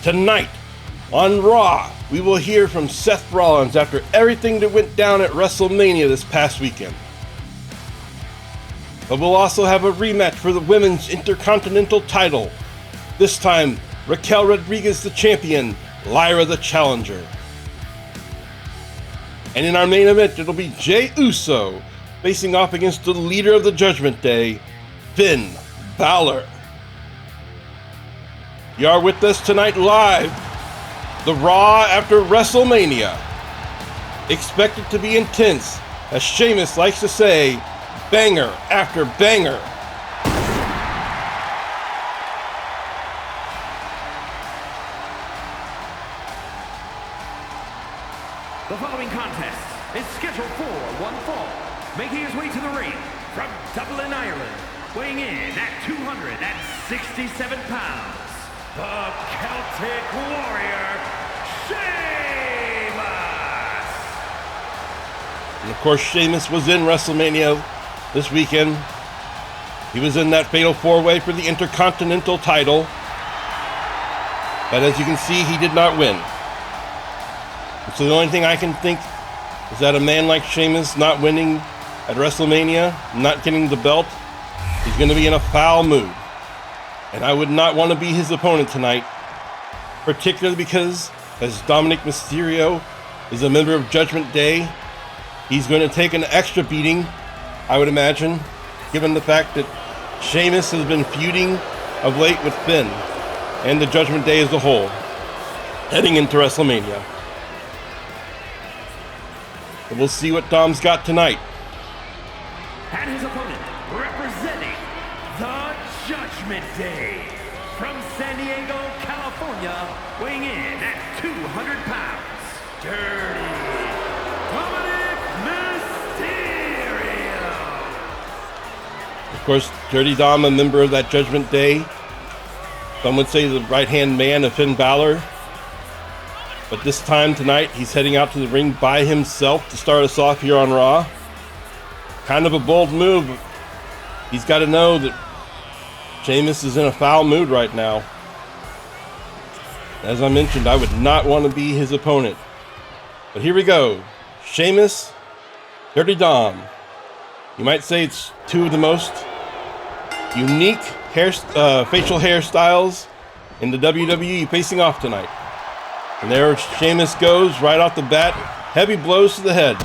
Tonight, on Raw, we will hear from Seth Rollins after everything that went down at WrestleMania this past weekend. But we'll also have a rematch for the Women's Intercontinental title. This time, Raquel Rodriguez the champion, Lyra the challenger. And in our main event, it'll be Jey Uso facing off against the leader of the Judgment Day, Finn Balor. You are with us tonight live, the Raw after WrestleMania. Expect it to be intense, as Sheamus likes to say, banger after banger. The following contest is scheduled for one fall, making his way to the ring from Dublin, Ireland, weighing in at 267 pounds. The Celtic Warrior, Sheamus! And of course, Sheamus was in WrestleMania this weekend. He was in that fatal four-way for the Intercontinental title. But as you can see, he did not win. So the only thing I can think is that a man like Sheamus not winning at WrestleMania, not getting the belt, he's going to be in a foul mood. And I would not want to be his opponent tonight, particularly because, as Dominic Mysterio is a member of Judgment Day, he's going to take an extra beating, I would imagine, given the fact that Sheamus has been feuding of late with Finn and the Judgment Day as a whole, heading into WrestleMania. But we'll see what Dom's got tonight. And his opponent, representing the Judgment Day, from San Diego, California, weighing in at 200 pounds, Dirty Dominic Mysterio. Of course, Dirty Dom, a member of that Judgment Day. Some would say the right-hand man of Finn Balor. But this time tonight, he's heading out to the ring by himself to start us off here on Raw. Kind of a bold move. He's got to know that Sheamus is in a foul mood right now. As I mentioned, I would not want to be his opponent. But here we go. Sheamus, Dirty Dom. You might say it's two of the most unique facial hairstyles in the WWE facing off tonight. And there Sheamus goes right off the bat. Heavy blows to the head,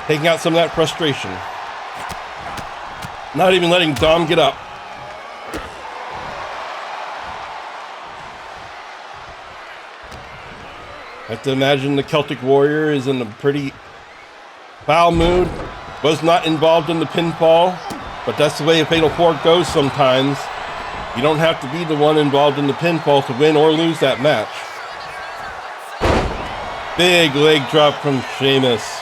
taking out some of that frustration. Not even letting Dom get up. I have to imagine the Celtic Warrior is in a pretty foul mood. Was not involved in the pinfall, but that's the way a Fatal 4 goes sometimes. You don't have to be the one involved in the pinfall to win or lose that match. Big leg drop from Sheamus.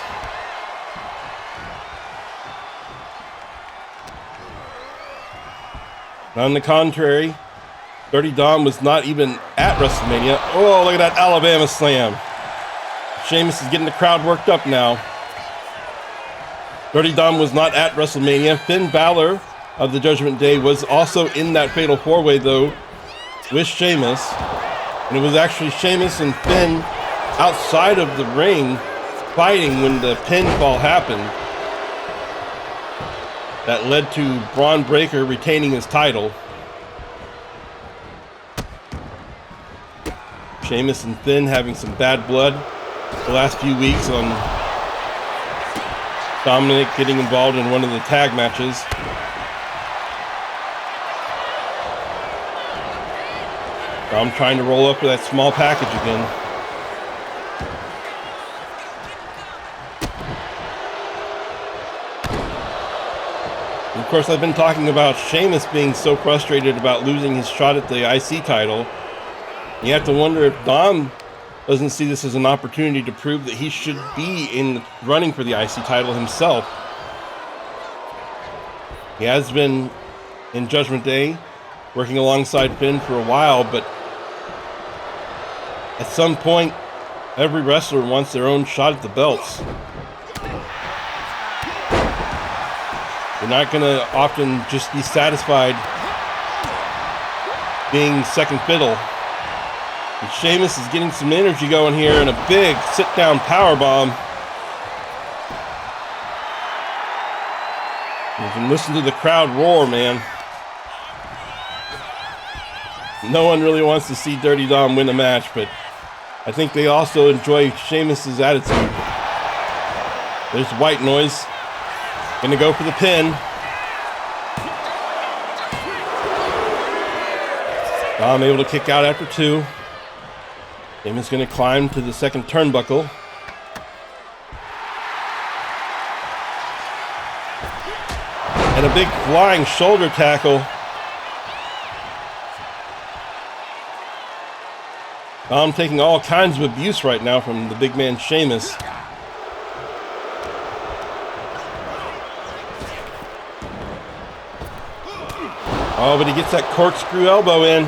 On the contrary, Dirty Dom was not even at WrestleMania. Oh, look at that Alabama slam. Sheamus is getting the crowd worked up now. Dirty Dom was not at WrestleMania. Finn Balor of the Judgment Day was also in that Fatal 4-Way, though, with Sheamus. And it was actually Sheamus and Finn outside of the ring fighting when the pinfall happened that led to Braun Breaker retaining his title. Sheamus and Finn having some bad blood the last few weeks on Dominic getting involved in one of the tag matches. Dom trying to roll up with that small package again. Of course, I've been talking about Sheamus being so frustrated about losing his shot at the IC title. You have to wonder if Dom doesn't see this as an opportunity to prove that he should be in running for the IC title himself. He has been in Judgment Day, working alongside Finn for a while, but at some point, every wrestler wants their own shot at the belts. You're not going to often just be satisfied being second fiddle. And Sheamus is getting some energy going here and a big sit-down powerbomb. You can listen to the crowd roar, man. No one really wants to see Dirty Dom win a match, but I think they also enjoy Sheamus's attitude. There's White Noise. Gonna go for the pin. Dom able to kick out after 2. Sheamus gonna climb to the second turnbuckle. And a big flying shoulder tackle. Dom taking all kinds of abuse right now from the big man Sheamus. Oh, but he gets that corkscrew elbow in.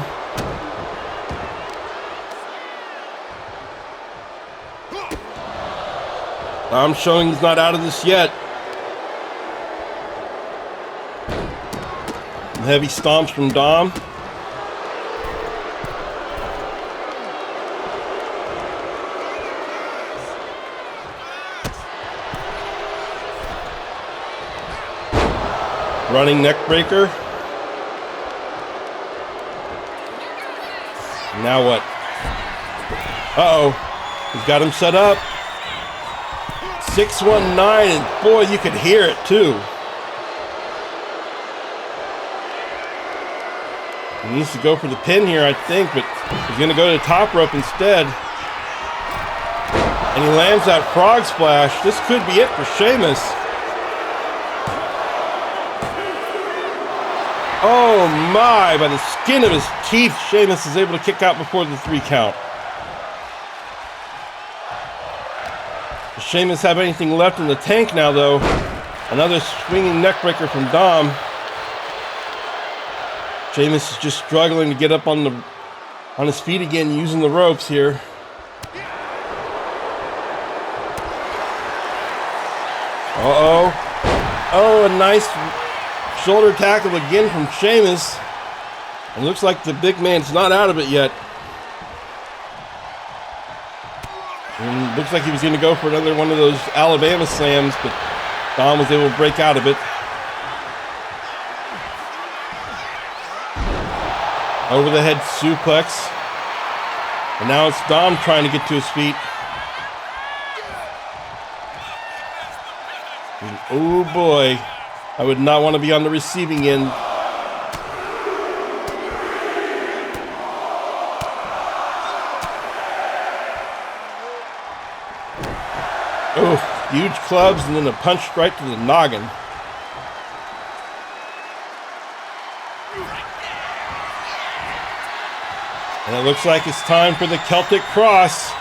Dom showing he's not out of this yet. Heavy stomps from Dom. Running neck breaker. Now what? Uh-oh. He's got him set up. 619, and boy, you could hear it too. He needs to go for the pin here, I think, but he's going to go to the top rope instead. And he lands that frog splash. This could be it for Sheamus. Oh my, by the skin of his teeth, Sheamus is able to kick out before the 3 count. Does Sheamus have anything left in the tank now, though? Another swinging neckbreaker from Dom. Sheamus is just struggling to get up on his feet again, using the ropes here. Uh-oh. Oh, a nice shoulder tackle again from Sheamus. It looks like the big man's not out of it yet. And looks like he was going to go for another one of those Alabama slams, but Dom was able to break out of it. Over the head suplex. And now it's Dom trying to get to his feet. And oh boy, I would not want to be on the receiving end. Oh, huge clubs and then a punch right to the noggin. And it looks like it's time for the Celtic Cross.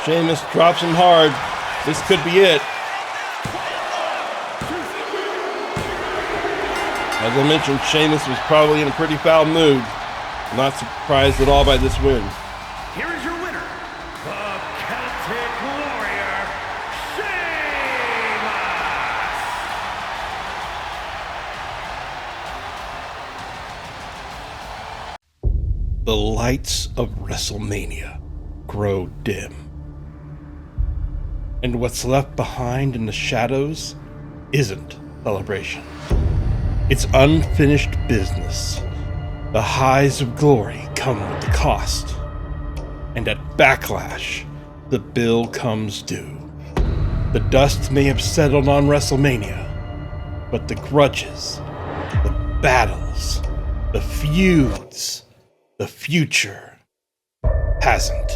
Sheamus drops him hard. This could be it. As I mentioned, Sheamus was probably in a pretty foul mood. I'm not surprised at all by this win. Here is your winner, the Celtic Warrior, Sheamus! The lights of WrestleMania grow dim. And what's left behind in the shadows isn't celebration. It's unfinished business. The highs of glory come with the cost. And at Backlash, the bill comes due. The dust may have settled on WrestleMania, but the grudges, the battles, the feuds, the future hasn't.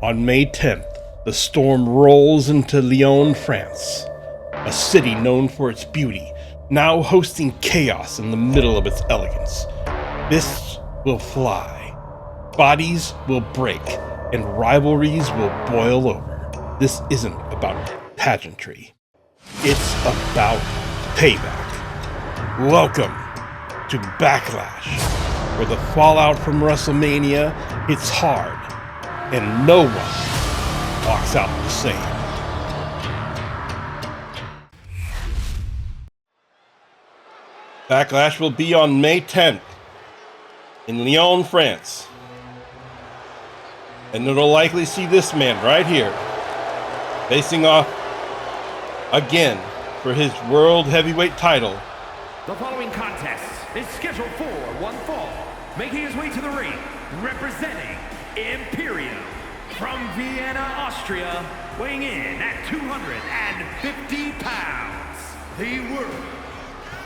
On May 10th, the storm rolls into Lyon, France, a city known for its beauty, now hosting chaos in the middle of its elegance. Fists will fly, bodies will break, and rivalries will boil over. This isn't about pageantry. It's about payback. Welcome to Backlash, where the fallout from WrestleMania hits hard, and no one walks out the same. Backlash will be on May 10th. in Lyon, France. And it'll likely see this man right here facing off again for his World Heavyweight title. The following contest is scheduled for one fall. Making his way to the ring, representing Imperium from Vienna, Austria, weighing in at 250 pounds, the World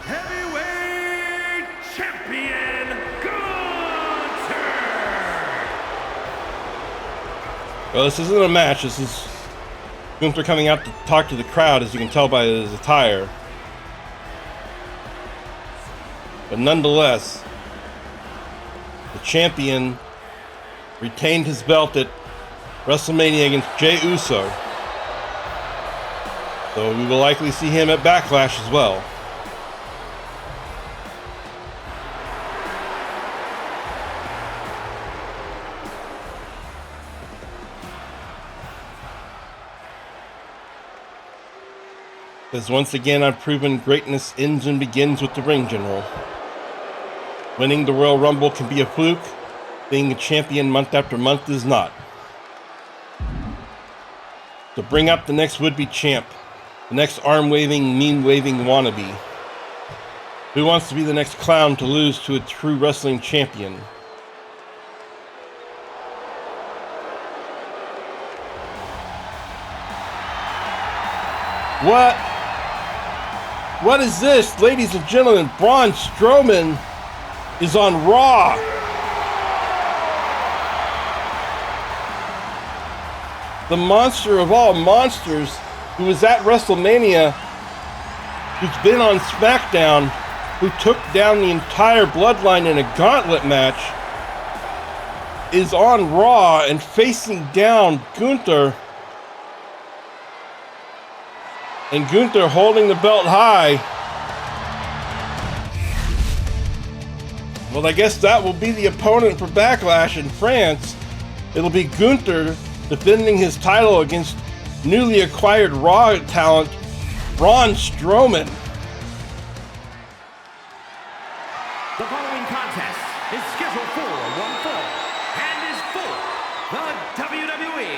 Heavyweight Champion, Gunther! Well, this isn't a match. This is Gunther coming out to talk to the crowd, as you can tell by his attire. But nonetheless, the champion retained his belt at WrestleMania against Jey Uso. So we will likely see him at Backlash as well. Because once again, I've proven greatness ends and begins with the ring general. Winning the Royal Rumble can be a fluke. Being a champion month after month is not. To bring up the next would-be champ, the next arm-waving, meme-waving wannabe. Who wants to be the next clown to lose to a true wrestling champion? What is this, ladies and gentlemen? Braun Strowman is on Raw. The monster of all monsters, who was at WrestleMania, who's been on SmackDown, who took down the entire bloodline in a gauntlet match, is on Raw and facing down Gunther. And Gunther holding the belt high. Well, I guess that will be the opponent for Backlash in France. It'll be Gunther defending his title against newly acquired Raw talent, Braun Strowman. The following contest is scheduled for one fall and is for the WWE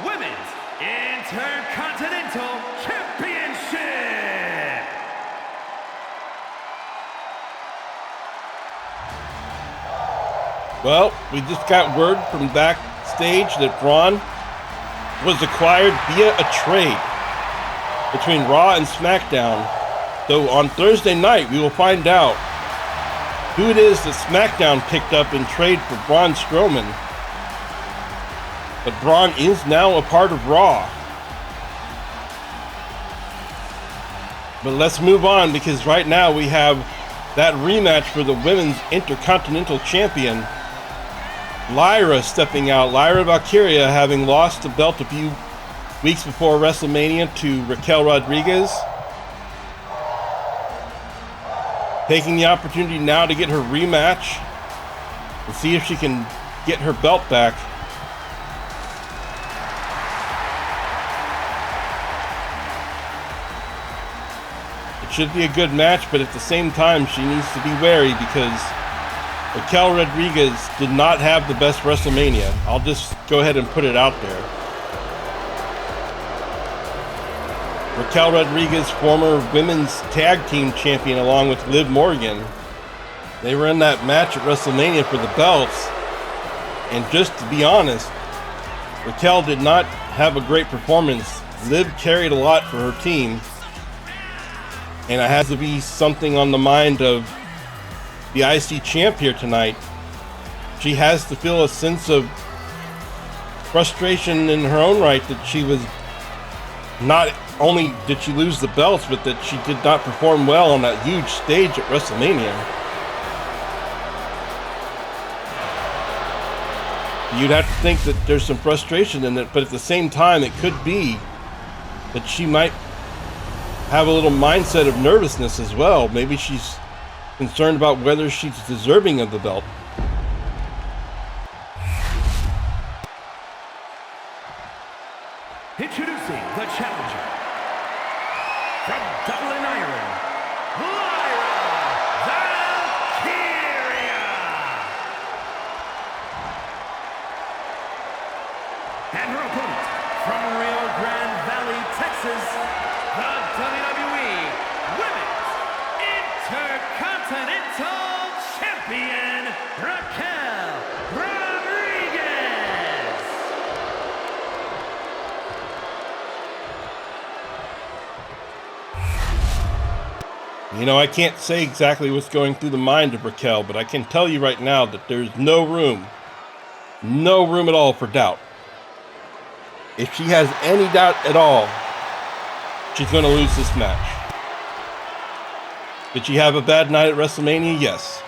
Women's Intercontinental Championship. Well, we just got word from backstage that Braun was acquired via a trade between Raw and SmackDown. So on Thursday night, we will find out who it is that SmackDown picked up in trade for Braun Strowman. But Braun is now a part of Raw. But let's move on, because right now we have that rematch for the Women's Intercontinental Champion. Lyra stepping out. Lyra Valkyria, having lost the belt a few weeks before WrestleMania to Raquel Rodriguez. Taking the opportunity now to get her rematch and see if she can get her belt back. It should be a good match, but at the same time, she needs to be wary, because Raquel Rodriguez did not have the best WrestleMania. I'll just go ahead and put it out there. Raquel Rodriguez, former women's tag team champion, along with Liv Morgan. They were in that match at WrestleMania for the belts. And just to be honest, Raquel did not have a great performance. Liv carried a lot for her team. And it has to be something on the mind of the IC champ here tonight. She has to feel a sense of frustration in her own right that she was not only did she lose the belts, but that she did not perform well on that huge stage at WrestleMania. You'd have to think that there's some frustration in it, but at the same time, it could be that she might have a little mindset of nervousness as well. Maybe she's concerned about whether she's deserving of the belt. Introducing the challenger from Dublin, Ireland, Lyra Valkyria. And her opponent, from Rio Grande Valley, Texas, the WWE Women's Intercontinental Champion, Raquel Rodriguez. You know, I can't say exactly what's going through the mind of Raquel, but I can tell you right now that there's no room at all for doubt. If she has any doubt at all, she's going to lose this match. Did she have a bad night at WrestleMania? Yes.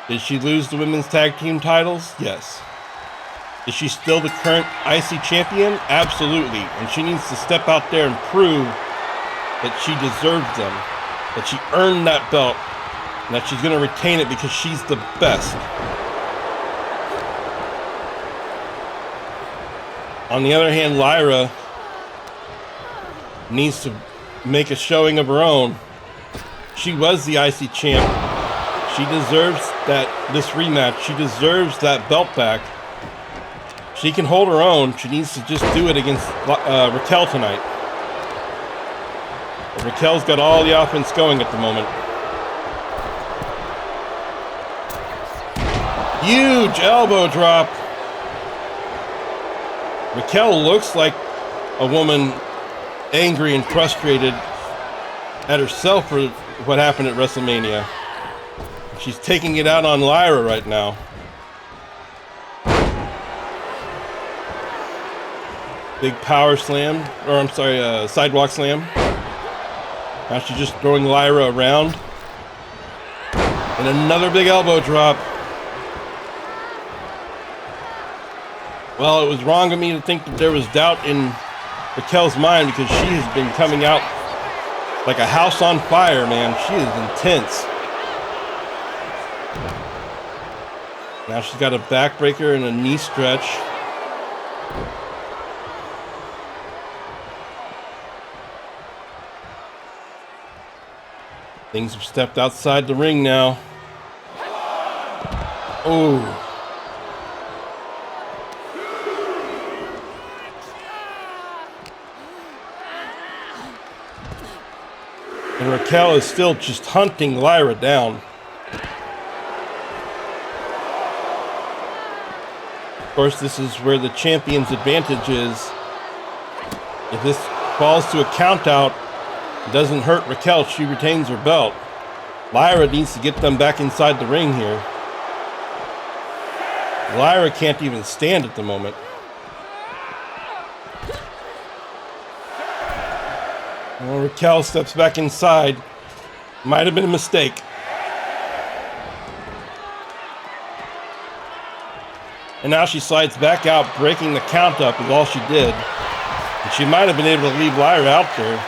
Did she lose the women's tag team titles? Yes. Is she still the current IC champion? Absolutely. And she needs to step out there and prove that she deserves them, that she earned that belt, and that she's going to retain it because she's the best. On the other hand, Lyra needs to make a showing of her own. She was the IC champ. She deserves this rematch. She deserves that belt back. She can hold her own. She needs to just do it against Raquel tonight. But Raquel's got all the offense going at the moment. Huge elbow drop. Raquel looks like a woman angry and frustrated at herself for what happened at WrestleMania. She's taking it out on Lyra right now. Big power slam, or I'm sorry, sidewalk slam. Now she's just throwing Lyra around. And another big elbow drop. Well, it was wrong of me to think that there was doubt in Raquel's mind because she has been coming out like a house on fire, man. She is intense. Now she's got a backbreaker and a knee stretch. Things have stepped outside the ring now. Oh. And Raquel is still just hunting Lyra down. Of course, this is where the champion's advantage is. If this falls to a count out, it doesn't hurt Raquel, she retains her belt. Lyra needs to get them back inside the ring here. Lyra can't even stand at the moment. Well, Raquel steps back inside. Might have been a mistake. And now she slides back out, breaking the count up is all she did. And she might have been able to leave Lyra out there.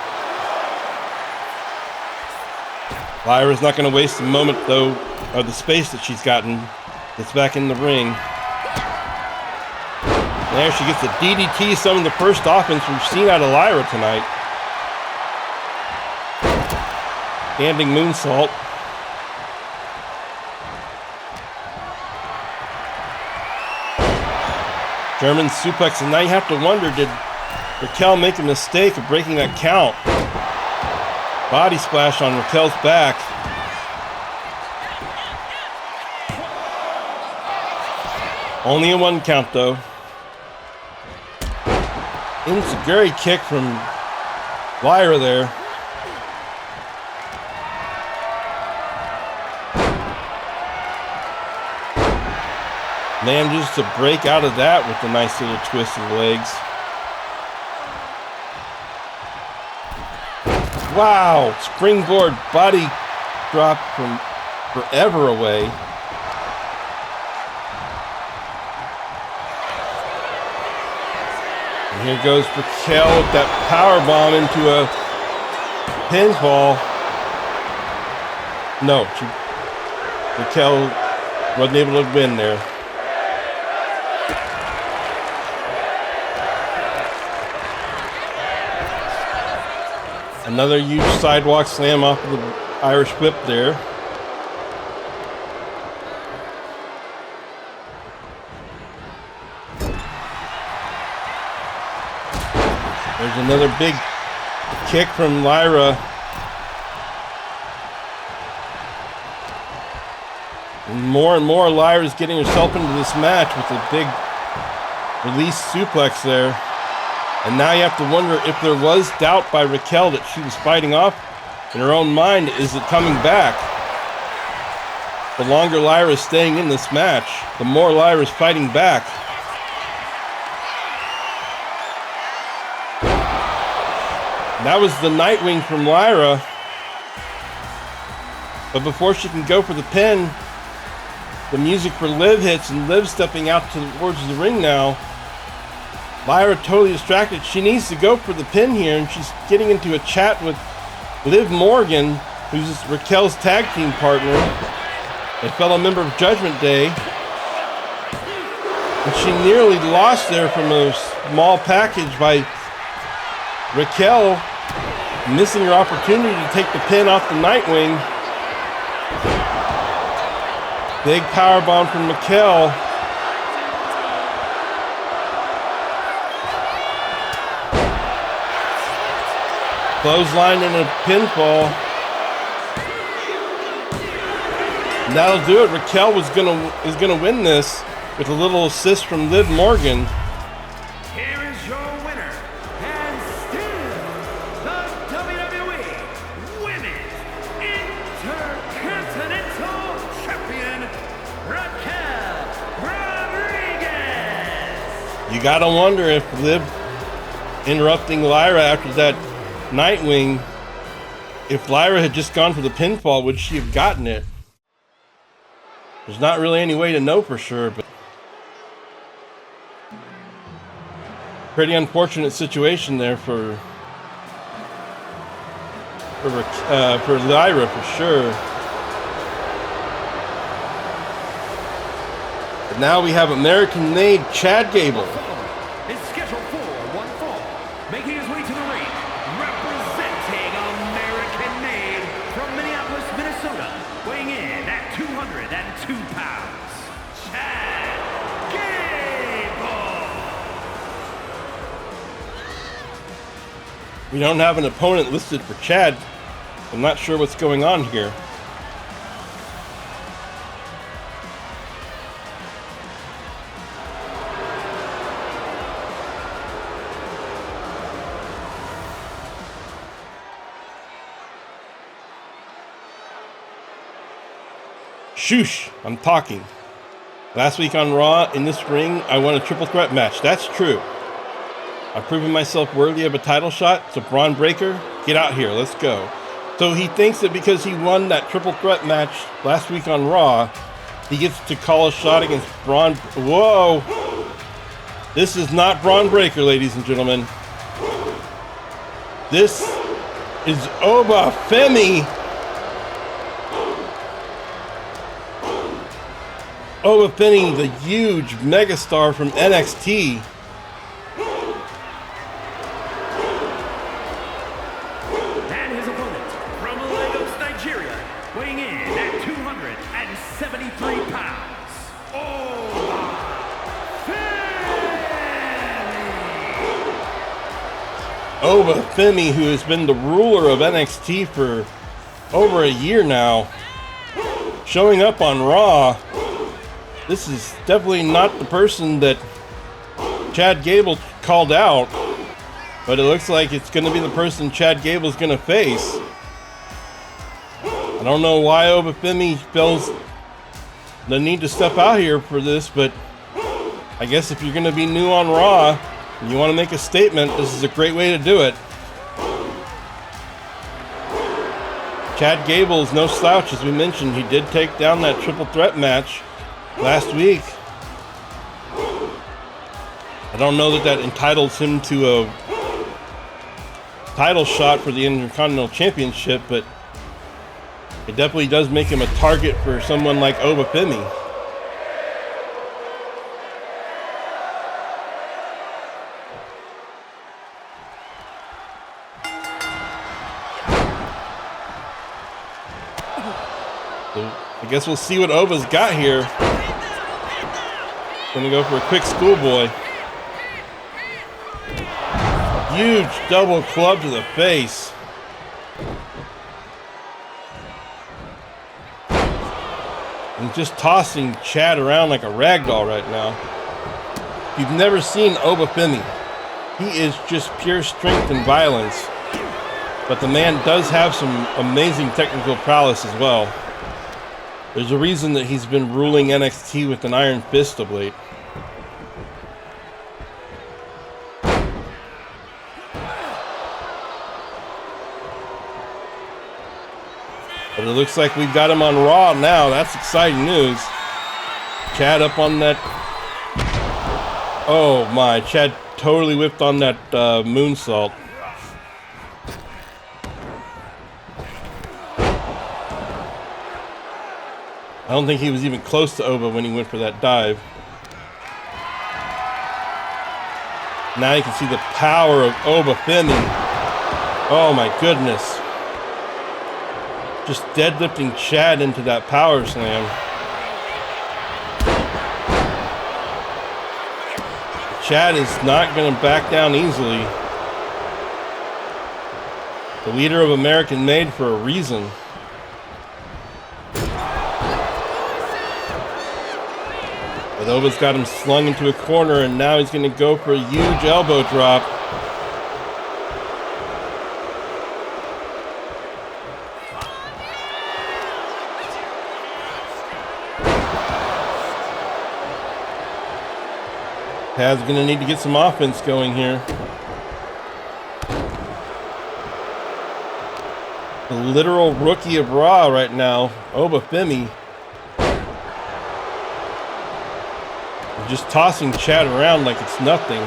Lyra's not going to waste a moment, though, of the space that she's gotten. Gets back in the ring. There she gets a DDT, some of the first offense we've seen out of Lyra tonight. Standing moonsault. German suplex, and now you have to wonder, did Raquel make a mistake of breaking that count? Body splash on Raquel's back. Only a 1 count though. Enziguri kick from Lyra there. Manages to break out of that with a nice little twist of the legs. Wow, springboard body drop from forever away. And here goes Raquel with that power bomb into a pinfall. No, Raquel wasn't able to win there. Another huge sidewalk slam off of the Irish whip there. There's another big kick from Lyra. And more Lyra's getting herself into this match with a big release suplex there. And now you have to wonder if there was doubt by Raquel that she was fighting off in her own mind. Is it coming back? The longer Lyra is staying in this match, the more Lyra is fighting back. That was the Nightwing from Lyra. But before she can go for the pin, the music for Liv hits, and Liv stepping out towards the ring now. Lyra totally distracted. She needs to go for the pin here, and she's getting into a chat with Liv Morgan, who's Raquel's tag team partner, a fellow member of Judgment Day. And she nearly lost there from a small package by Raquel, missing her opportunity to take the pin off the Nightwing. Big powerbomb from Raquel. Clothesline and a pinfall. And that'll do it. Raquel is gonna win this with a little assist from Liv Morgan. Here is your winner, and still the WWE Women's Intercontinental Champion, Raquel Rodriguez. You gotta wonder if Liv interrupting Lyra after that Nightwing, if Lyra had just gone for the pinfall, would she have gotten it? There's not really any way to know for sure, but pretty unfortunate situation there for Lyra for sure. But now we have American-made Chad Gable. It's scheduled for one fall, making his way to the ring, representing American-made from Minneapolis, Minnesota, weighing in at 202 pounds, Chad Gable. We don't have an opponent listed for Chad. I'm not sure what's going on here. Shoosh, I'm talking. Last week on Raw, in this ring, I won a triple threat match. That's true. I've proven myself worthy of a title shot. It's a Braun Breaker. Get out here. Let's go. So he thinks that because he won that triple threat match last week on Raw, he gets to call a shot against Braun. Whoa. This is not Braun Breaker, ladies and gentlemen. This is Obafemi. Obafemi, the huge megastar from NXT. And his opponent from Lagos, Nigeria, weighing in at 273 pounds, Obafemi, who has been the ruler of NXT for over a year now, showing up on Raw. This is definitely not the person that Chad Gable called out, but it looks like it's going to be the person Chad Gable's going to face. I don't know why Obafemi feels the need to step out here for this, but I guess if you're going to be new on Raw and you want to make a statement, this is a great way to do it. Chad Gable is no slouch, as we mentioned. He did take down that triple threat match last week. I don't know that that entitles him to a title shot for the Intercontinental Championship, but it definitely does make him a target for someone like Obafemi. So I guess we'll see what Oba's got here. Gonna go for a quick schoolboy. huge double club to the face. And just tossing Chad around like a rag doll right now. If you've never seen 𝙀𝙓𝙋𝘼𝙉𝘿, he is just pure strength and violence. But the man does have some amazing technical prowess as well. There's a reason that he's been ruling NXT with an iron fist of late. But it looks like we've got him on Raw now. That's exciting news. Chad up on that. Oh my, Chad totally whipped on that moonsault. I don't think he was even close to 𝙀𝙓 when he went for that dive. Now you can see the power of 𝙀𝙀𝙋𝘼𝙉𝘿. Oh my goodness. Just deadlifting Chad into that power slam. Chad is not going to back down easily. The leader of American Made for a reason. But 𝙀𝙀's got him slung into a corner, and now he's going to go for a huge elbow drop. Chad's going to need to get some offense going here. The literal rookie of Raw right now, 𝙀𝙀𝙋𝘼𝙉𝘿. Just tossing Chad around like it's nothing.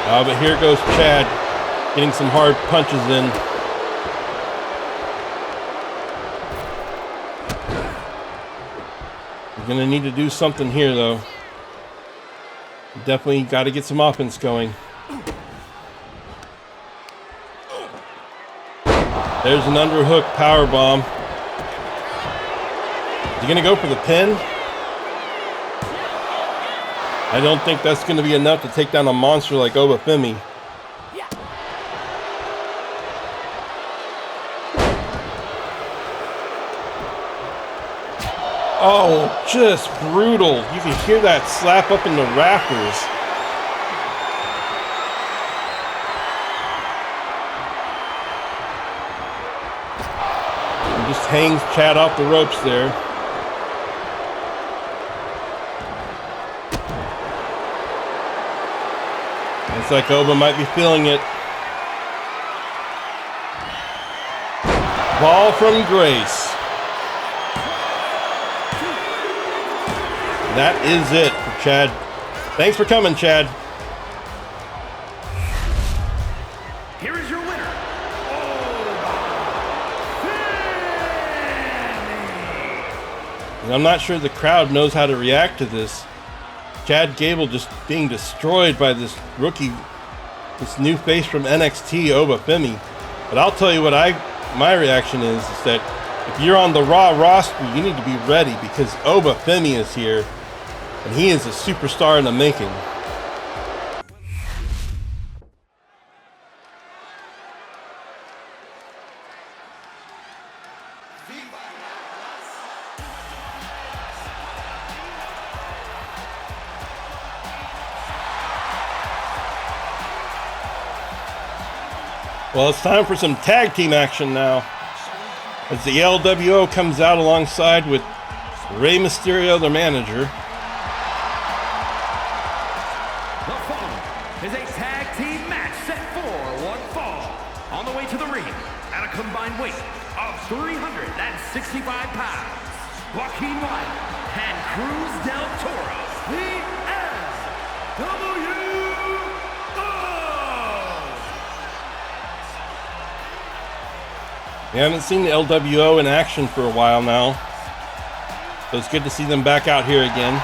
But here goes Chad, getting some hard punches in. You're gonna need to do something here, though. Definitely got to get some offense going. There's an underhook powerbomb. Is he gonna go for the pin? I don't think that's gonna be enough to take down a monster like 𝙀𝙀𝙋𝘼𝙉𝘿. Oh, just brutal. You can hear that slap up in the rafters. He just hangs Chad off the ropes there. Looks like 𝙀𝙀 might be feeling it. Ball from Grace. That is it for Chad. Thanks for coming, Chad. Here is your winner. And I'm not sure the crowd knows how to react to this. Chad Gable just being destroyed by this rookie, this new face from NXT, 𝙀𝙀𝙋𝘼𝙉𝘿. But I'll tell you what my reaction is that if you're on the Raw roster, you need to be ready because 𝙀𝙀𝙋𝘼𝙉 is here. And he is a superstar in the making. Well, it's time for some tag team action now. As the LWO comes out alongside with Rey Mysterio, their manager. Is a tag team match set for one fall. On the way to the ring, at a combined weight of 365 pounds, Joaquin Wilde and Cruz del Toro, the LWO. We haven't seen the LWO in action for a while now, so it's good to see them back out here again.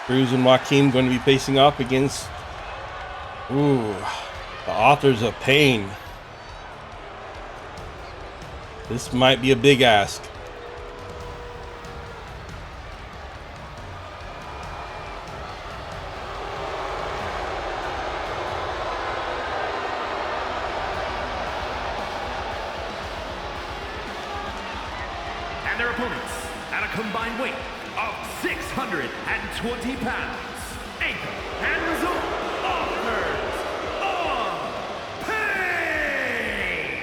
Cruz and Joaquin going to be facing off against, the Authors of Pain. This might be a big ask. And their opponents at a combined weight of 620 pounds. Anchor and result, Authors of Pain!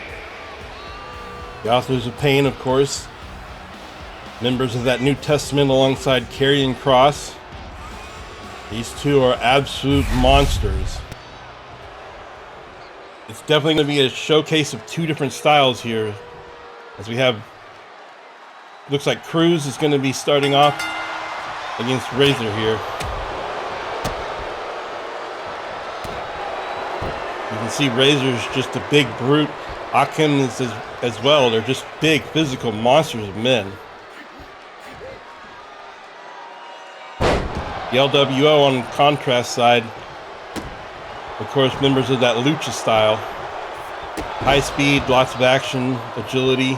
The Authors of Pain, of course, members of that New Testament alongside Karrion Kross. These two are absolute monsters. It's definitely going to be a showcase of two different styles here, as we have, looks like Cruz is going to be starting off against Razor here. You can see Razor's just a big brute. 𝙀𝙓𝙋𝘼𝙉𝘿 is as well. They're just big physical monsters of men. The LWO on the contrast side, of course, members of that lucha style. High speed, lots of action, agility.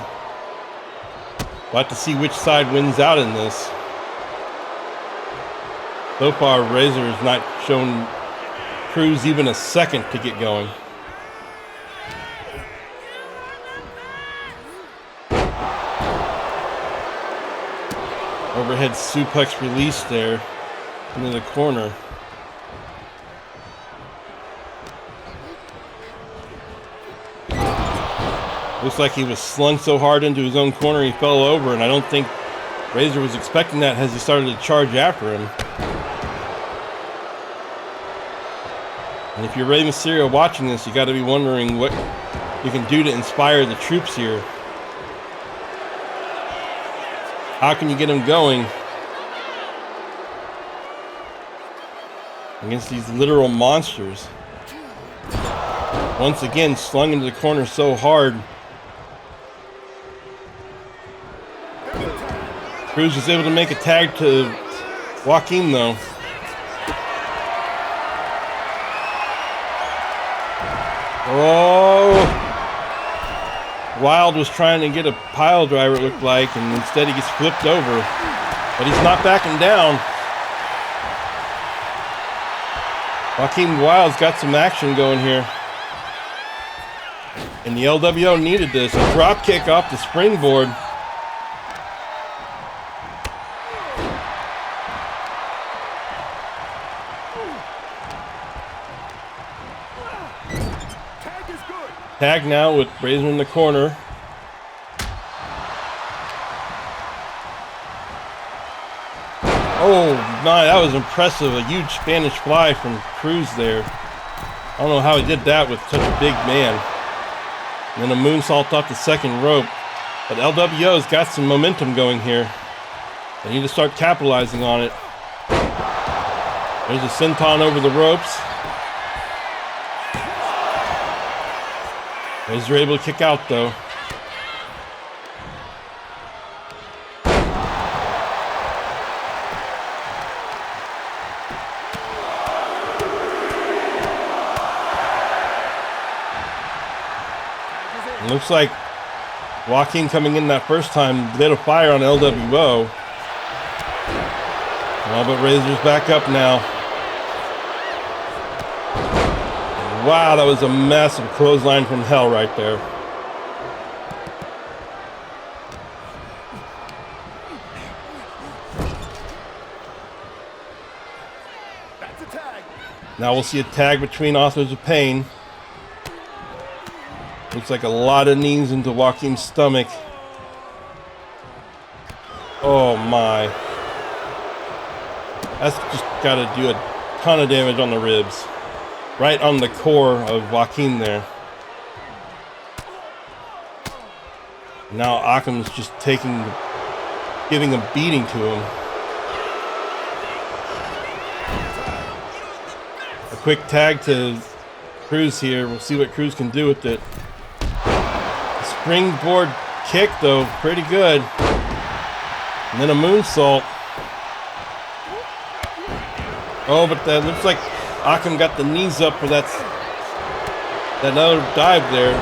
We'll have to see which side wins out in this. So far, Razor has not shown Cruz even a second to get going. Overhead suplex release there into the corner. Looks like he was slung so hard into his own corner he fell over, and I don't think Razor was expecting that as he started to charge after him. And if you're Rey Mysterio watching this, you got to be wondering what you can do to inspire the troops here. How can you get them going against these literal monsters? Once again, slung into the corner so hard. Cruz was able to make a tag to 𝙀𝙀𝙋𝘼𝙉𝘿 though. Oh! Wilde was trying to get a pile driver, it looked like, and instead he gets flipped over. But he's not backing down. Joaquin Wilde's got some action going here. And the LWO needed this. A drop kick off the springboard. Tag now with Razor in the corner. Oh my, that was impressive. A huge Spanish fly from Cruz there. I don't know how he did that with such a big man. And then a moonsault off the second rope. But LWO's got some momentum going here. They need to start capitalizing on it. There's a senton over the ropes. Razor able to kick out though. It looks like 𝙀𝙀𝙋𝘼𝙉𝘿 coming in that first time lit a fire on LWO. Oh, but Razor's back up now. Wow, that was a massive clothesline from hell right there. That's a tag. Now we'll see a tag between Authors of Pain. Looks like a lot of knees into 𝙀𝙀𝙉𝙉𝘗's stomach. Oh my. That's just got to do a ton of damage on the ribs. Right on the core of 𝙀𝙀𝙉𝙗 there. Now 𝙀𝙀𝙗's just giving a beating to him. A quick tag to Cruz here. We'll see what Cruz can do with it. Springboard kick though, pretty good. And then a moonsault. Oh, but that looks like 𝙀𝙀𝙗 got the knees up for that other dive there.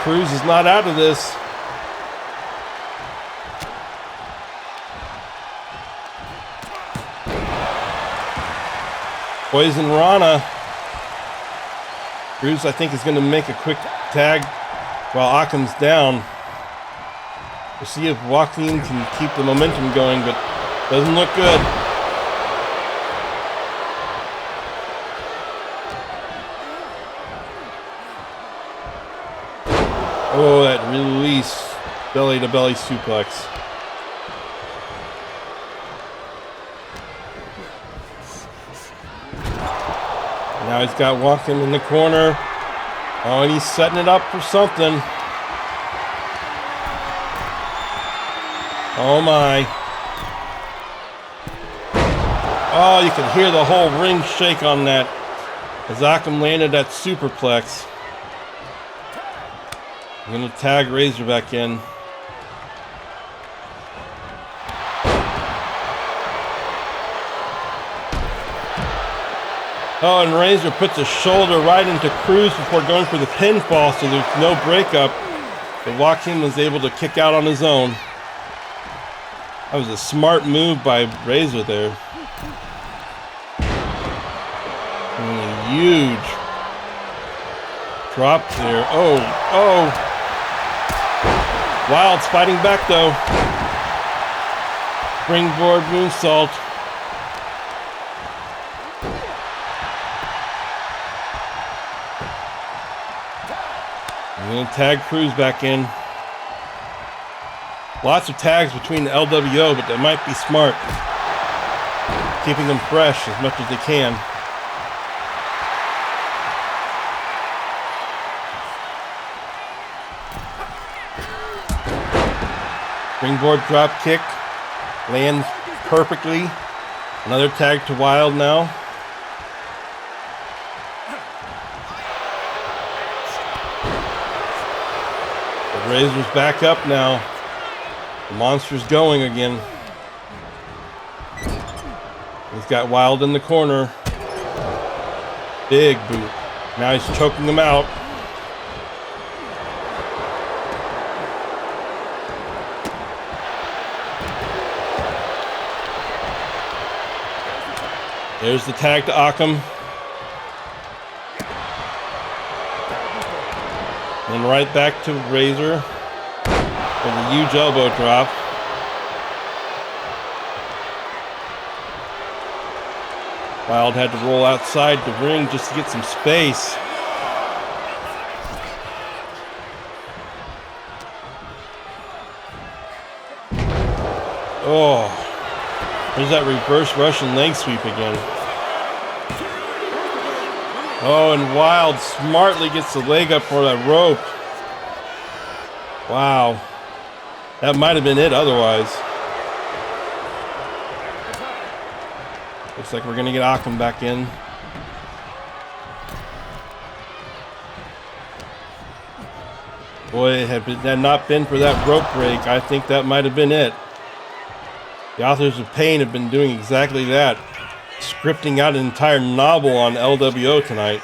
Cruz is not out of this. Poison Rana. Cruz, I think, is going to make a quick tag while 𝙀𝙗's down. We'll see if Joaquin can keep the momentum going, but doesn't look good. Oh, that release belly-to-belly suplex. Now he's got Joaquin in the corner. Oh, and he's setting it up for something. Oh my. Oh, you can hear the whole ring shake on that as 𝙀𝙗 landed that superplex. I'm going to tag Razor back in. Oh, and Razor puts a shoulder right into Cruz before going for the pinfall, so there's no breakup. But Joaquin was able to kick out on his own. That was a smart move by Razor there. And a huge drop there. Oh, oh. Wild's fighting back though. Springboard moonsault. I'm going to tag Cruz back in. Lots of tags between the LWO, but that might be smart. Keeping them fresh as much as they can. Springboard drop kick. Lands perfectly. Another tag to Wild now. The Razor's back up now. The monster's going again. He's got Wild in the corner. Big boot. Now he's choking him out. There's the tag to 𝙀𝙗. And right back to Razor with a huge elbow drop. Wild had to roll outside the ring just to get some space. Oh, there's that reverse Russian leg sweep again. Oh, and Wild smartly gets the leg up for that rope. Wow. That might have been it otherwise. Looks like we're going to get 𝙀𝙗 back in. Boy, had not been for that rope break, I think that might have been it. The Authors of Pain have been doing exactly that. Scripting out an entire novel on LWO tonight.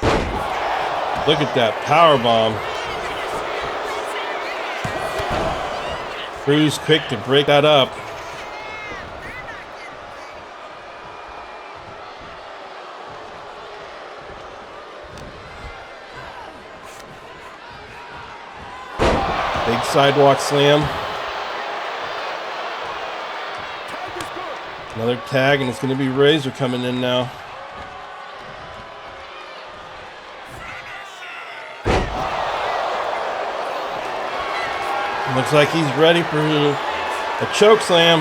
Look at that powerbomb. Cruz quick to break that up. Big sidewalk slam. Another tag, and it's going to be Razor coming in now. Looks like he's ready for a choke slam.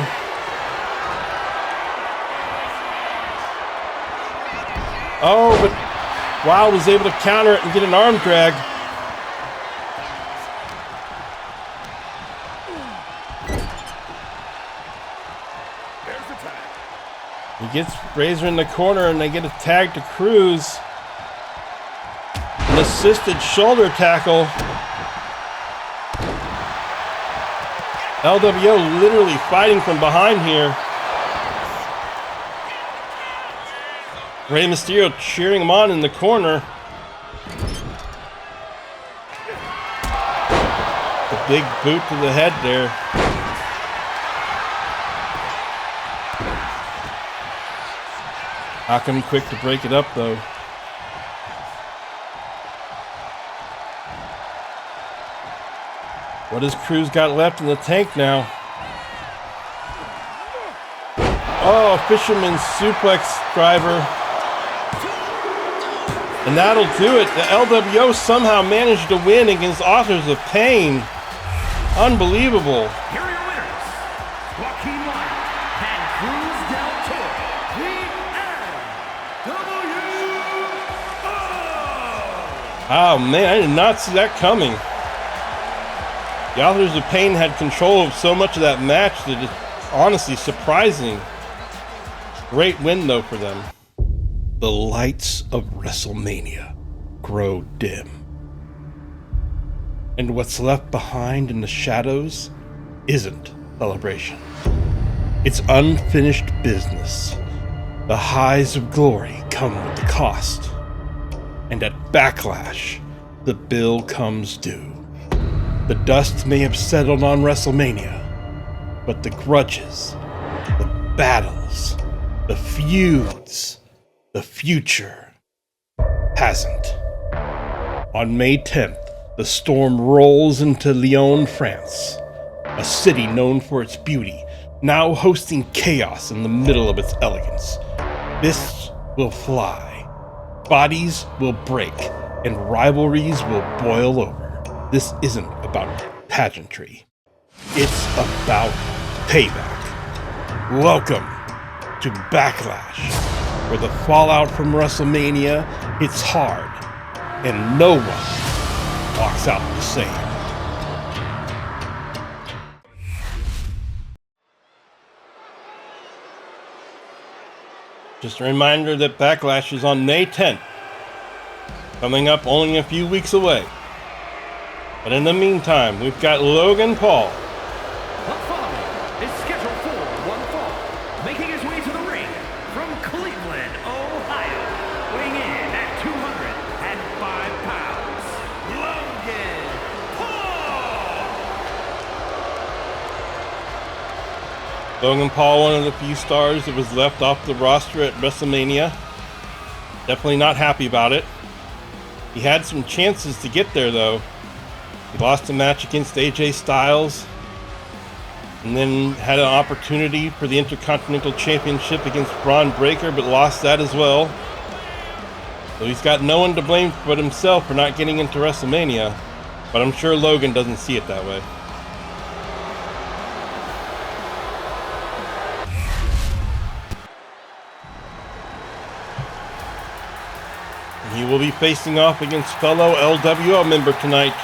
Oh, but Wild was able to counter it and get an arm drag. He gets Razor in the corner and they get a tag to Cruz. An assisted shoulder tackle. LWO literally fighting from behind here. Rey Mysterio cheering him on in the corner. big boot to the head there. Not gonna be quick to break it up though. What has Cruz got left in the tank now? Oh, fisherman's suplex driver. And that'll do it. The LWO somehow managed to win against Authors of Pain. Unbelievable. Here are your winners, Joaquin Lyra and Cruz del Toro, the LWO. Oh man, I did not see that coming. The Authors of Pain had control of so much of that match that it's honestly surprising. Great win though for them. The lights of WrestleMania grow dim. And what's left behind in the shadows isn't celebration. It's unfinished business. The highs of glory come with the cost. And at Backlash, the bill comes due. The dust may have settled on WrestleMania, but the grudges, the battles, the feuds, the future hasn't. On May 10th, the storm rolls into Lyon, France, a city known for its beauty, now hosting chaos in the middle of its elegance. Fists will fly, bodies will break, and rivalries will boil over. This isn't about pageantry. It's about payback. Welcome to Backlash, where the fallout from WrestleMania hits hard and no one walks out the same. Just a reminder that Backlash is on May 10th, coming up only a few weeks away. But in the meantime, we've got Logan Paul. The following is scheduled for one fall, making his way to the ring from Cleveland, Ohio, weighing in at 205 pounds, Logan Paul! Logan Paul, one of the few stars that was left off the roster at WrestleMania. Definitely not happy about it. He had some chances to get there though. He lost a match against AJ Styles, and then had an opportunity for the Intercontinental Championship against Braun Breaker, but lost that as well. So he's got no one to blame but himself for not getting into WrestleMania, but I'm sure Logan doesn't see it that way. And he will be facing off against fellow LWO member tonight.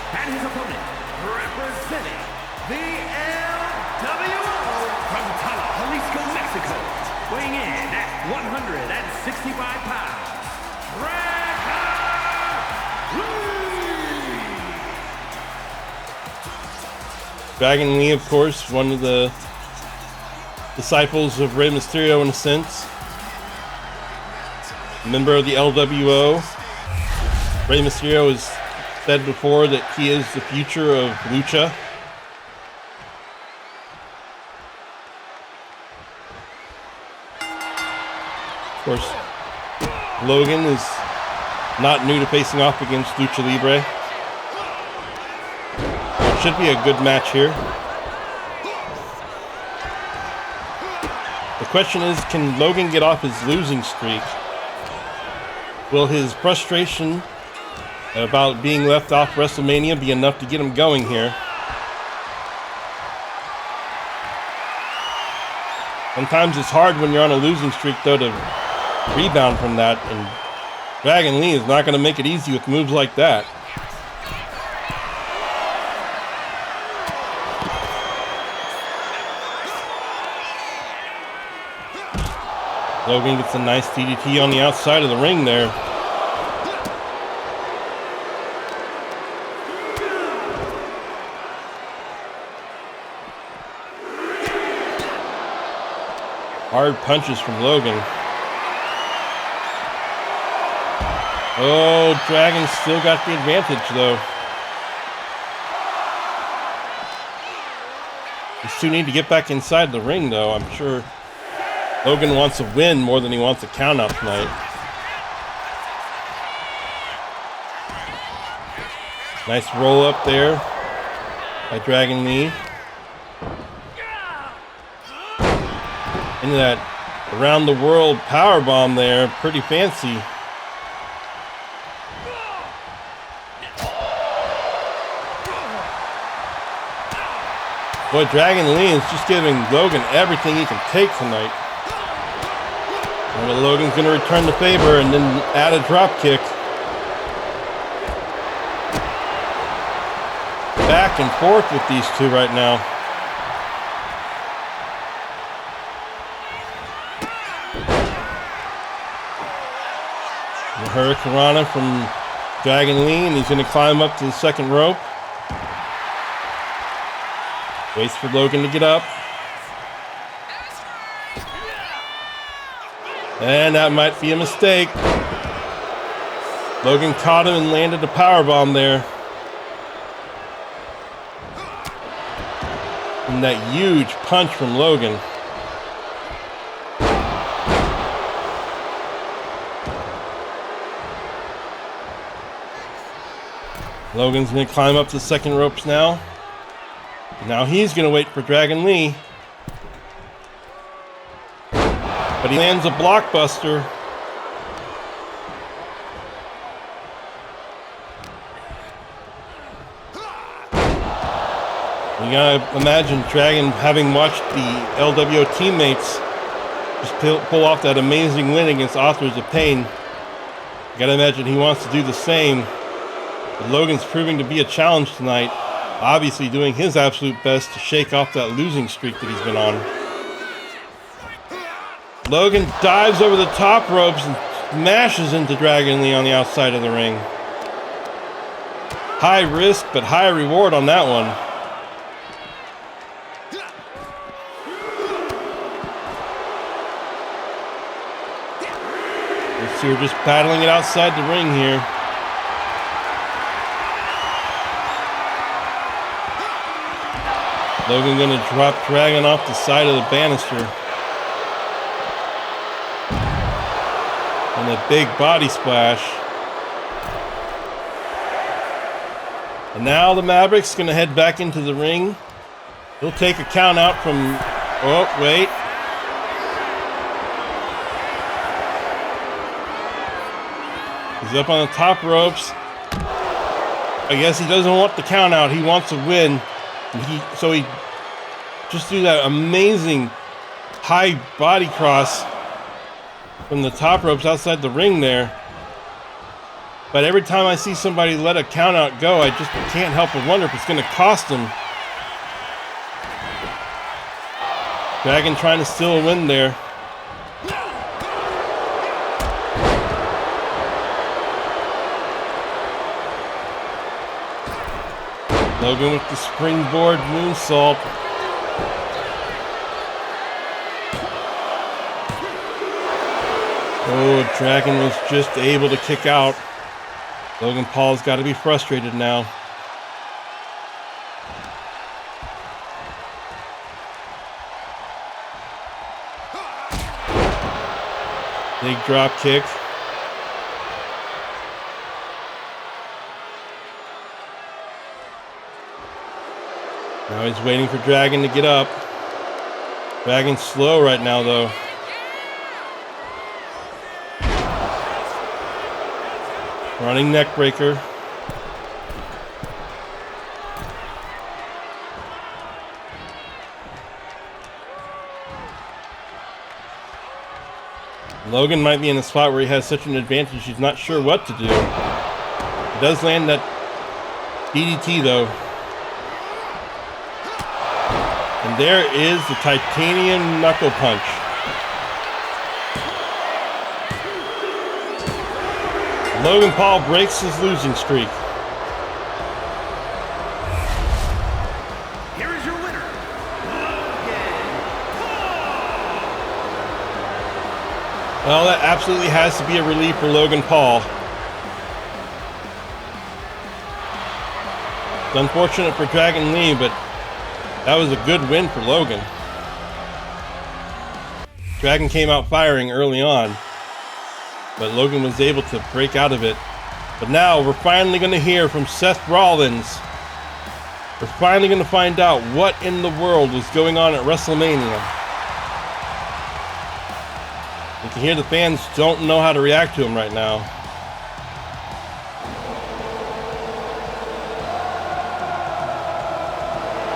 And his opponent, representing the LWO from Jalisco, Mexico, weighing in at 165 pounds, Dragon Lee, of course, one of the disciples of Rey Mysterio in a sense. A member of the LWO. Rey Mysterio has said before that he is the future of Lucha. Of course, Logan is not new to facing off against Lucha Libre. It should be a good match here. The question is, can Logan get off his losing streak? Will his frustration about being left off WrestleMania be enough to get him going here? Sometimes it's hard when you're on a losing streak though to rebound from that, and Dragon Lee is not going to make it easy with moves like that. Logan gets a nice DDT on the outside of the ring there. Hard punches from Logan. Oh, Dragon still got the advantage though. These two need to get back inside the ring, though. I'm sure Logan wants a win more than he wants a count out tonight. Nice roll up there by Dragon Lee. Into that around the world power bomb there, pretty fancy. Boy, Dragon Lee is just giving Logan everything he can take tonight. And Logan's going to return the favor and then add a drop kick. Back and forth with these two right now. The Hurricanrana from Dragon Lee, and he's going to climb up to the second rope. Waits for Logan to get up. And that might be a mistake. Logan caught him and landed a powerbomb there. And that huge punch from Logan. Logan's going to climb up to the second ropes now. Now he's going to wait for Dragon Lee. But he lands a blockbuster. You gotta imagine Dragon, having watched the LWO teammates just pull off that amazing win against Authors of Pain. You gotta imagine he wants to do the same. But Logan's proving to be a challenge tonight. Obviously doing his absolute best to shake off that losing streak that he's been on. Logan dives over the top ropes and smashes into Dragon Lee on the outside of the ring. High risk, but high reward on that one. Let's see, we're just battling it outside the ring here. Logan gonna drop Dragon off the side of the banister. And a big body splash. And now the Maverick's gonna head back into the ring. He'll take a count out from, oh, wait. He's up on the top ropes. I guess he doesn't want the count out. He wants a win. So he just do that amazing high body cross from the top ropes outside the ring there. But every time I see somebody let a count out go, I just can't help but wonder if it's going to cost him. Dragon trying to steal a win there. Logan with the springboard moonsault. Oh, Dragon was just able to kick out. Logan Paul's got to be frustrated now. Big drop kick. Now he's waiting for Dragon to get up. Dragon's slow right now, though. Running neck breaker. Logan might be in a spot where he has such an advantage he's not sure what to do. He does land that DDT, though. And there is the titanium knuckle punch. Logan Paul breaks his losing streak. Here is your winner, Logan Paul. Well, that absolutely has to be a relief for Logan Paul. It's unfortunate for Dragon Lee, but That was a good win for Logan. Dragon came out firing early on, but Logan was able to break out of it. But now we're finally going to hear from Seth Rollins. We're finally going to find out what in the world was going on at WrestleMania. You can hear the fans don't know how to react to him right now.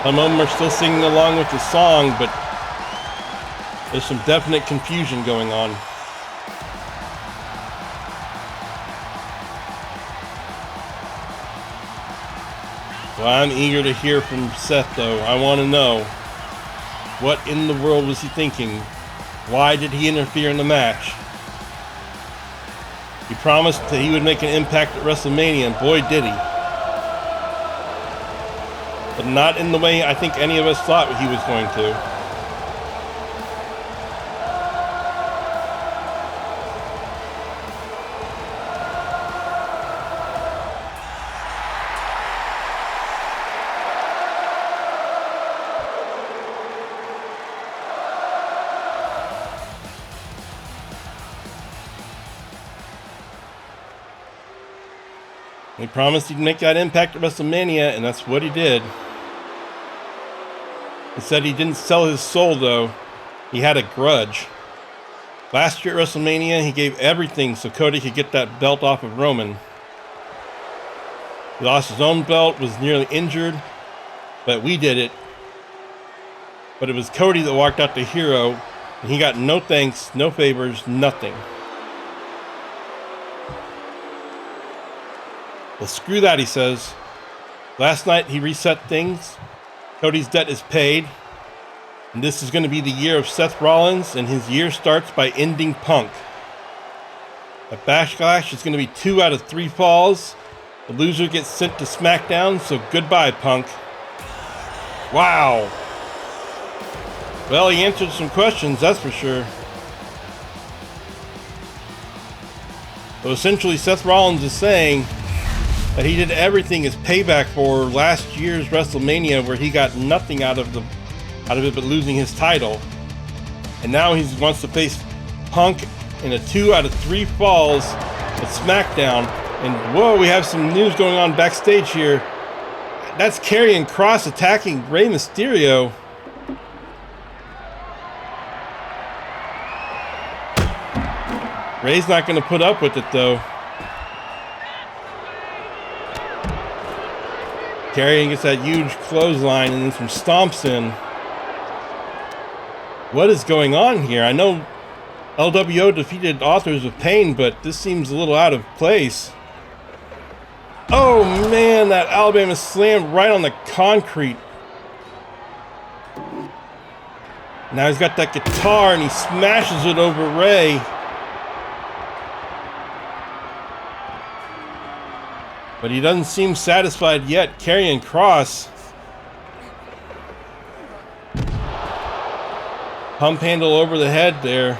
Some of them are still singing along with the song, but there's some definite confusion going on. Well, I'm eager to hear from Seth, though. I want to know, what in the world was he thinking? Why did he interfere in the match? He promised that he would make an impact at WrestleMania, and boy did he. But not in the way I think any of us thought he was going to. He promised he'd make that impact at WrestleMania, and that's what he did. He said he didn't sell his soul, though. He had a grudge. Last year at WrestleMania, he gave everything so Cody could get that belt off of Roman. He lost his own belt, was nearly injured, but we did it. But it was Cody that walked out the hero, and he got no thanks, no favors, nothing. Well, screw that, he says. Last night he reset things. Cody's debt is paid. And this is going to be the year of Seth Rollins, and his year starts by ending Punk. At Backlash, it's going to be 2 out of 3 falls. The loser gets sent to SmackDown, so goodbye, Punk. Wow. Well, he answered some questions, that's for sure. So essentially, Seth Rollins is saying that he did everything as payback for last year's WrestleMania, where he got nothing out of it but losing his title. And now he wants to face Punk in a 2 out of 3 falls at SmackDown. And whoa, we have some news going on backstage here. That's Karrion Kross attacking Rey Mysterio. Rey's not going to put up with it, though. Karrion gets that huge clothesline and then some stomps in. What is going on here? I know LWO defeated Authors of Pain, but this seems a little out of place. Oh man, that Alabama slam right on the concrete. Now he's got that guitar and he smashes it over Rey. But he doesn't seem satisfied yet. Karrion Kross. Pump handle over the head there.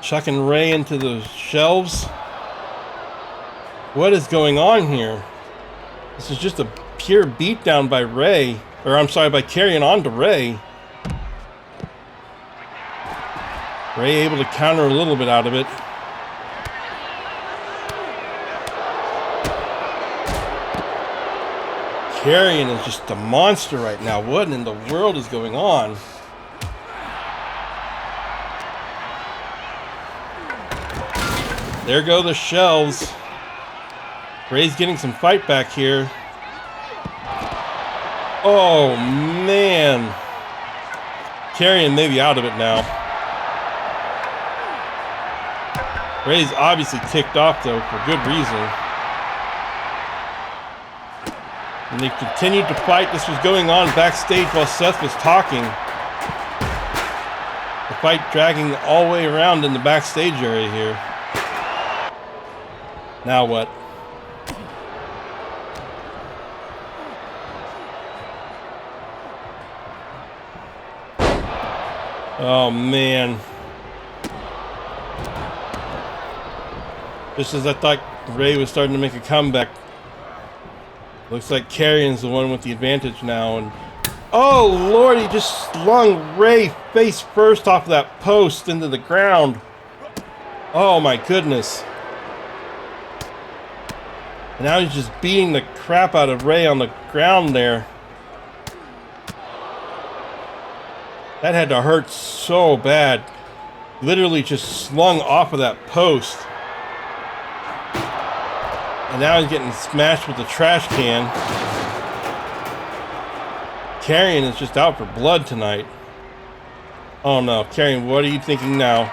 Chucking Rey into the shelves. What is going on here? This is just a pure beatdown by Rey. Or I'm sorry, by Karrion onto Rey. Rey able to counter a little bit out of it. Karrion is just a monster right now. What in the world is going on? There go the shelves. Rey's getting some fight back here. Oh man. Karrion may be out of it now. Rey's obviously ticked off, though, for good reason. And they continued to fight. This was going on backstage while Seth was talking. The fight dragging all the way around in the backstage area here. Now what? Oh, man. Just as I thought Rey was starting to make a comeback, Looks like Karrion's the one with the advantage now. And oh, Lord, he just slung Rey face first off that post into the ground. Oh, my goodness. And now he's just beating the crap out of Rey on the ground there. That had to hurt so bad. Literally just slung off of that post. And now he's getting smashed with the trash can. Karrion is just out for blood tonight. Oh no, Karrion, what are you thinking now?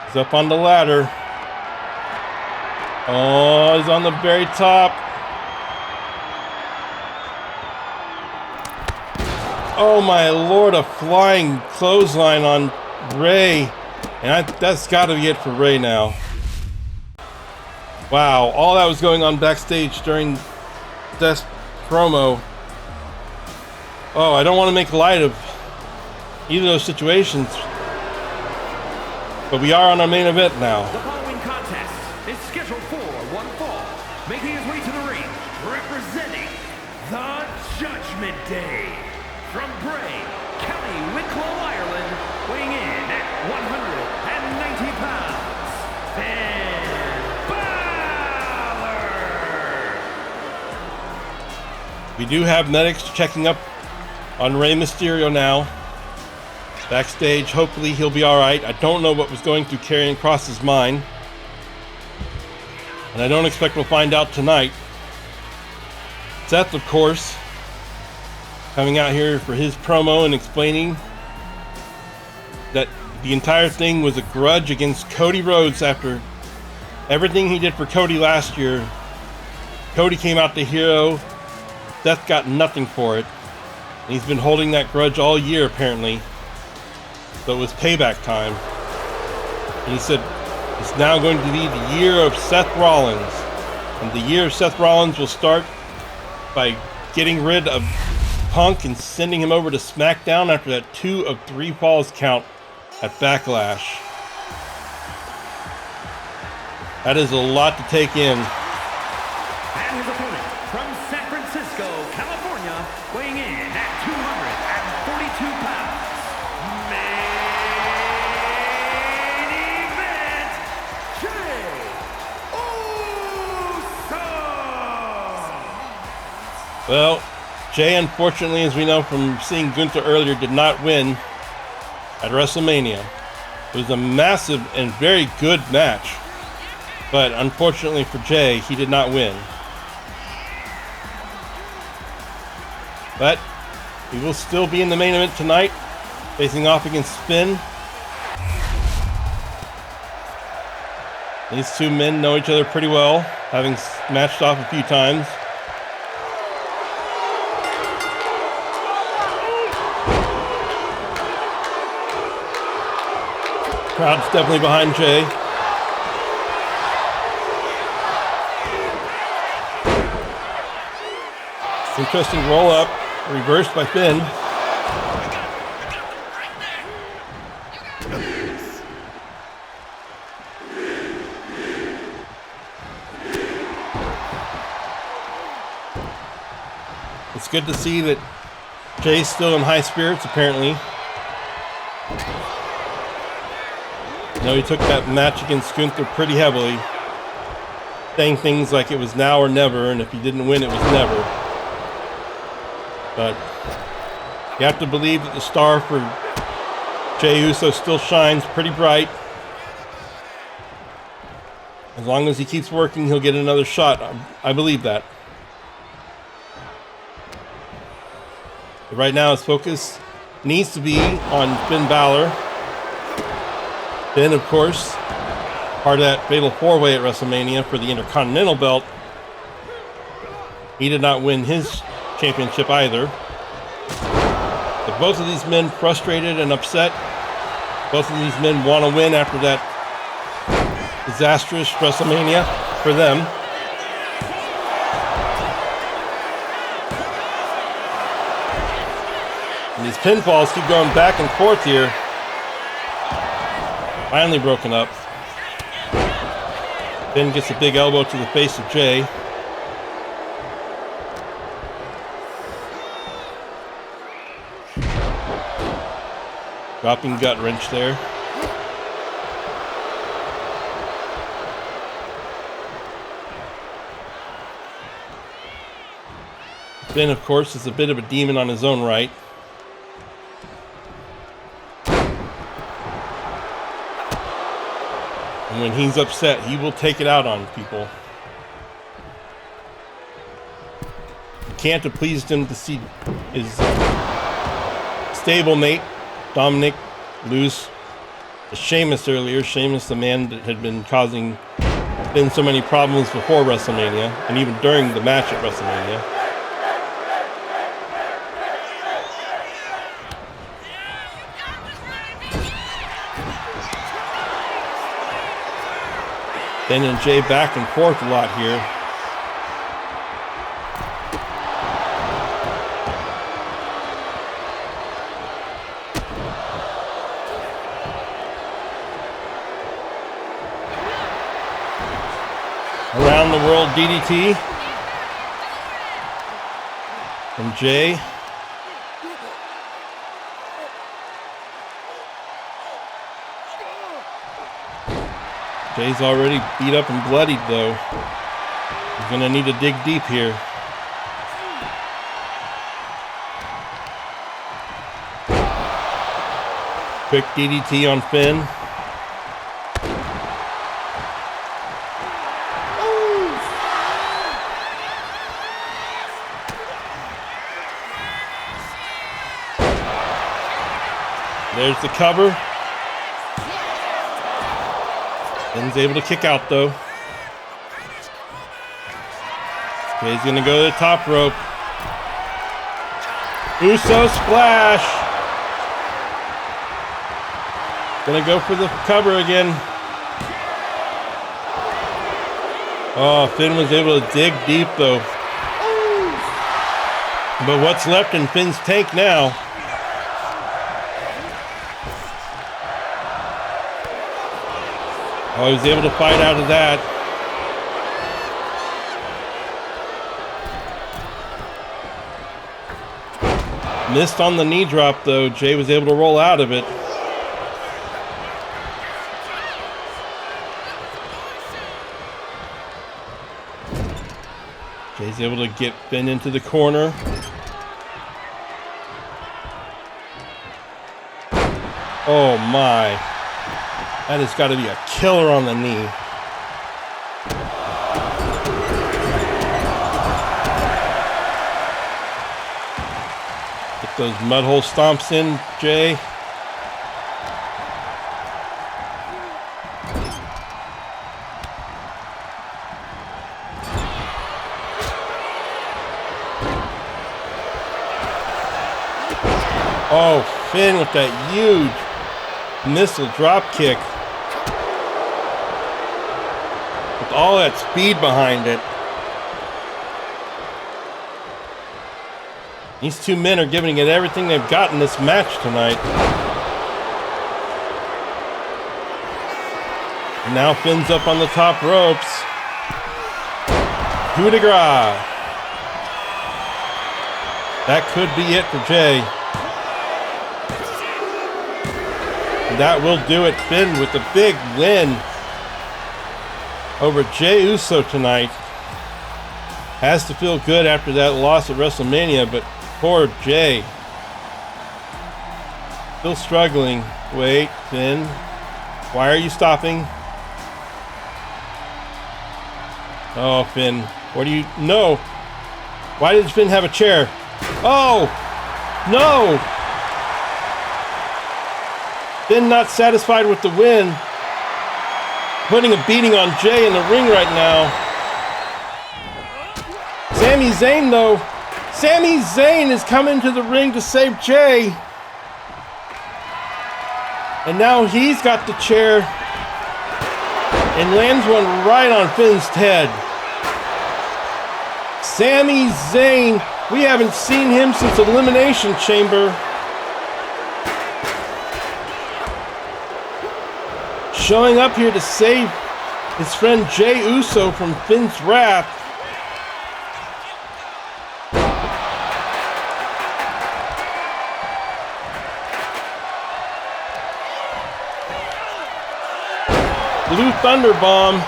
He's up on the ladder. Oh, he's on the very top. Oh my Lord, a flying clothesline on Rey. And that's got to be it for Rey now. Wow, all that was going on backstage during Seth's promo. Oh, I don't want to make light of either of those situations. But we are on our main event now. The following contest is scheduled for one fall. Making his way to the ring, representing the Judgment Day. From Bray, County Wicklow, Ireland, weighing in at 190 pounds, Finn Balor. We do have medics checking up on Rey Mysterio now. Backstage, hopefully he'll be alright. I don't know what was going through Karrion Kross's mind. And I don't expect we'll find out tonight. Seth, of course, coming out here for his promo and explaining that the entire thing was a grudge against Cody Rhodes after everything he did for Cody last year. Cody came out the hero. Seth got nothing for it. And he's been holding that grudge all year, apparently. So it was payback time. And he said it's now going to be the year of Seth Rollins. And the year of Seth Rollins will start by getting rid of Punk and sending him over to SmackDown after that 2 of 3 falls count at Backlash. That is a lot to take in. And his opponent from San Francisco, California, weighing in at 242 pounds. Main event, Jey Uso. Well, Jey, unfortunately, as we know from seeing Gunther earlier, did not win at WrestleMania. It was a massive and very good match. But unfortunately for Jey, he did not win. But he will still be in the main event tonight, facing off against Finn. These two men know each other pretty well, having matched off a few times. Crowd's definitely behind Jey. Interesting roll up, reversed by Finn. It's good to see that Jey's still in high spirits, apparently. You know, he took that match against Gunther pretty heavily, saying things like it was now or never, and if he didn't win, it was never. But you have to believe that the star for Jey Uso still shines pretty bright. As long as he keeps working, he'll get another shot. I believe that. But right now, his focus needs to be on Finn Balor. Finn, of course, part of that fatal 4-way at WrestleMania for the Intercontinental belt. He did not win his championship either. But both of these men frustrated and upset. Both of these men want to win after that disastrous WrestleMania for them. And these pinfalls keep going back and forth here. Finally broken up. Finn gets a big elbow to the face of Jey. Dropping gut wrench there. Finn, of course, is a bit of a demon on his own right. And when he's upset, he will take it out on people. It can't have pleased him to see his stablemate, Dominic, lose to Sheamus earlier. Sheamus, the man that had been causing Finn so many problems before WrestleMania, and even during the match at WrestleMania. Finn and Jey back and forth a lot here. Around the world DDT from Jey. Jey's already beat up and bloodied though. He's gonna need to dig deep here. Quick DDT on Finn. There's the cover. Finn's able to kick out though. Jey's gonna go to the top rope. Uso splash. Gonna go for the cover again. Oh, Finn was able to dig deep though. But what's left in Finn's tank now? Oh, he was able to fight out of that. Missed on the knee drop though. Jey was able to roll out of it. Jey's able to get Finn into the corner. Oh my. That has got to be a killer on the knee. Get those mud hole stomps in, Jey. Oh, Finn with that huge missile drop kick. With all that speed behind it. These two men are giving it everything they've got in this match tonight. And now Finn's up on the top ropes. 𝙀𝙓𝙋𝘼𝙉𝘿. That could be it for Jey. That will do it. Finn with a big win over Jey Uso tonight. Has to feel good after that loss at WrestleMania, but poor Jey. Still struggling. Wait, Finn. Why are you stopping? Oh, Finn. What do you... No. Why did Finn have a chair? Oh! No! Finn not satisfied with the win. Putting a beating on Jey in the ring right now. Sami Zayn though. Sami Zayn is coming to the ring to save Jey. And now he's got the chair. And lands one right on Finn's head. Sami Zayn. We haven't seen him since Elimination Chamber. Showing up here to save his friend Jey Uso from Finn's wrath. Blue Thunder Bomb.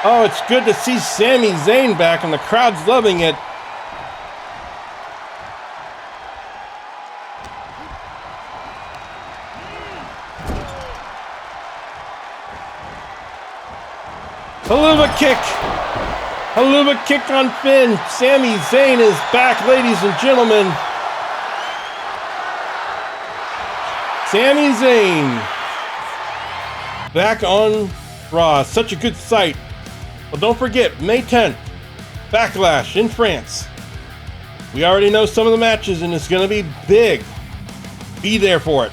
Oh, it's good to see Sami Zayn back, and the crowd's loving it. Haluva kick. Haluva kick on Finn. Sami Zayn is back, ladies and gentlemen. Sami Zayn back on Raw. Such a good sight. Well, don't forget, May 10th, Backlash in France. We already know some of the matches, and it's going to be big. Be there for it.